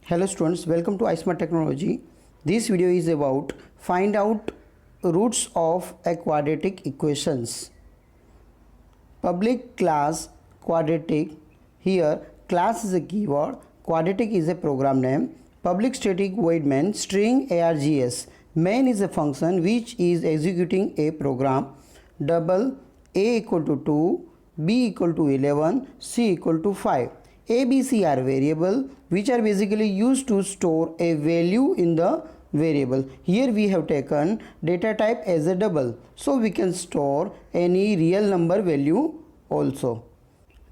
Hello students, welcome to iSmart Technology. This video is about find out roots of a quadratic equations. Public class quadratic. Here class is a keyword, quadratic is a program name. Public static void main string args. Main is a function which is executing a program. Double a equal to 2, b equal to 11, c equal to 5. A, B, C are variable which are basically used to store a value in the variable. Here we have taken data type as a double, so we can store any real number value also.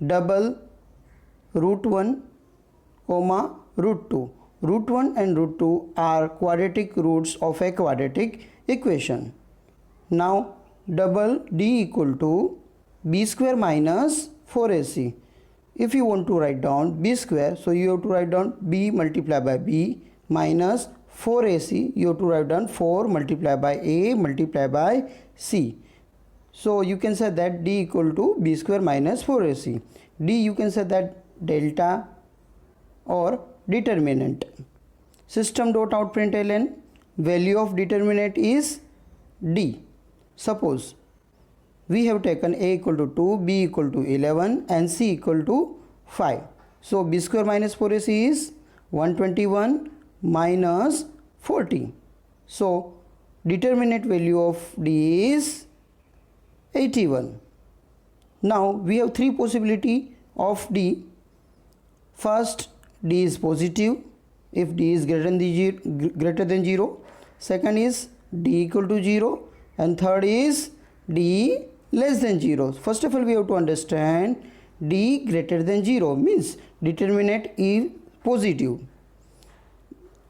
Double root 1 comma root 2. Root 1 and root 2 are quadratic roots of a quadratic equation. Now double d equal to b square minus 4ac. If you want to write down b square, so you have to write down b multiplied by b minus 4ac. You have to write down 4 multiplied by a multiplied by c. So you can say that d equal to b square minus 4ac. D you can say that delta or determinant. System dot out println, value of determinant is d. Suppose we have taken a equal to 2, b equal to 11 and c equal to 5. So b square minus 4ac is 121 minus 40. So determinant value of d is 81. Now we have three possibility of d. First, d is positive if d is greater than 0. Second is d equal to 0 and third is d less than 0. First of all, we have to understand d greater than 0 means determinant is positive.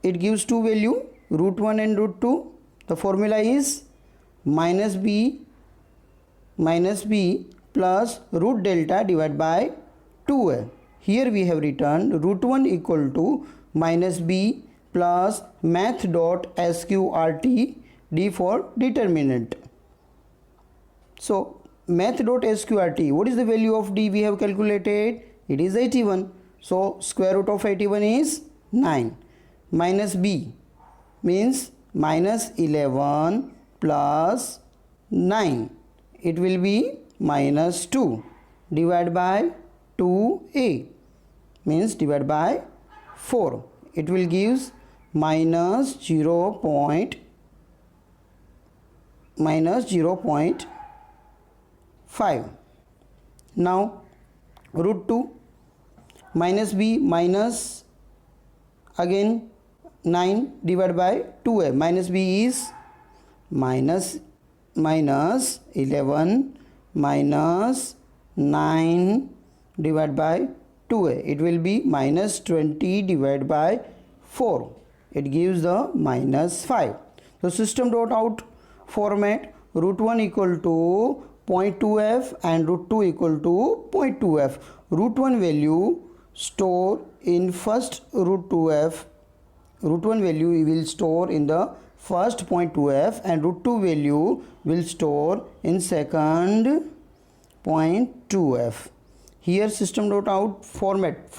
It gives two value, root 1 and root 2. The formula is minus b plus root delta divided by 2a. Here we have written root 1 equal to minus b plus math dot sqrt, d for determinant. So math dot sqrt, what is the value of d we have calculated? It is 81. So square root of 81 is 9. Minus b means minus 11 plus 9. It will be minus 2 divided by 2a means divided by 4. It will give minus 0.5. Now root 2 minus b minus again 9 divided by 2a. Minus b is minus 11 minus 9 divided by 2a. It will be minus 20 divided by 4. It gives the minus 5. So system dot out format, root 1 equal to 0.2f and root 2 equal to 0.2f. Root 1 value store in first root 2f. Root 1 value we will store in the first 0.2f and root 2 value will store in second 0.2f. Here system dot out format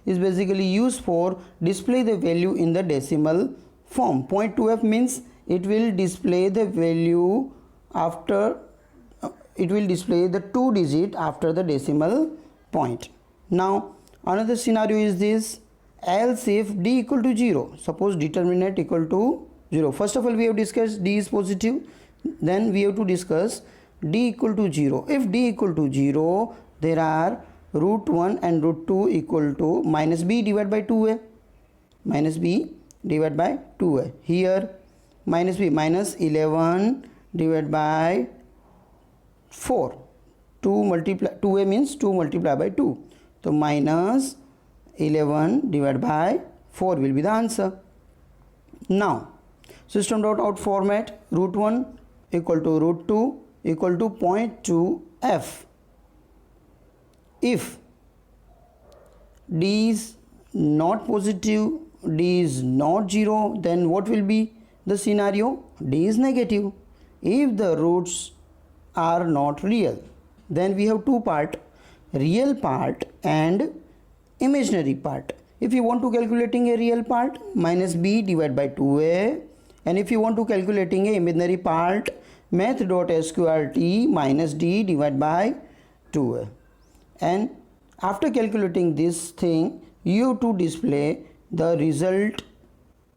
is basically used for display the value in the decimal form. 0.2f means it will display the value after it will display the 2 digit after the decimal point. Now another scenario is this, else if d equal to 0. Suppose determinant equal to 0. First of all, we have discussed d is positive, then we have to discuss d equal to 0. If d equal to 0, there are root 1 and root 2 equal to minus b divided by 2a. Minus b divided by 2a. Here minus b minus 11 divided by 4. 2a means 2 multiplied by 2. So minus 11 divided by 4 will be the answer. Now system dot out format, root 1 equal to root 2 equal to 0.2f. If d is not positive, d is not 0, then what will be the scenario? D is negative. If the roots are not real, then we have two part, real part and imaginary part. If you want to calculating a real part, minus b divided by 2a, and if you want to calculating a imaginary part, math.sqrt minus d divided by 2a. And after calculating this thing, you have to display the result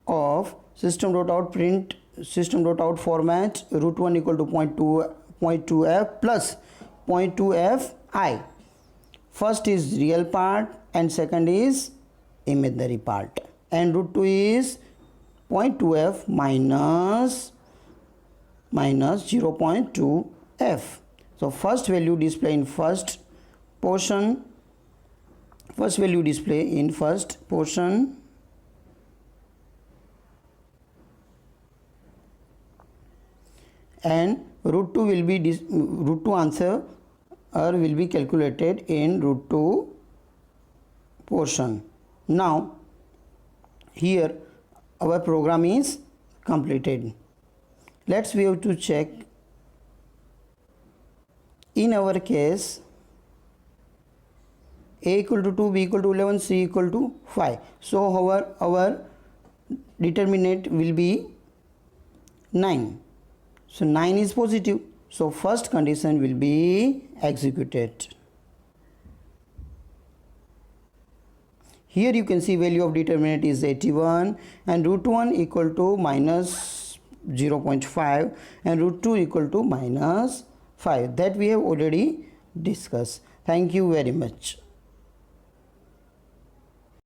of system.out print system.out format root 1 equal to 0.2f plus 0.2f I. First is real part and second is imaginary part, and root 2 is 0.2f minus 0.2f. So first value display in first portion, and root 2 will be root 2 answer will be calculated in root 2 portion. Now here our program is completed. We have to check. In our case, a equal to 2, b equal to 11, c equal to 5. So our determinant will be 9. So 9 is positive. So first condition will be executed. Here you can see value of determinant is 81 and root 1 equal to minus 0.5 and root 2 equal to minus 5. That we have already discussed. Thank you very much.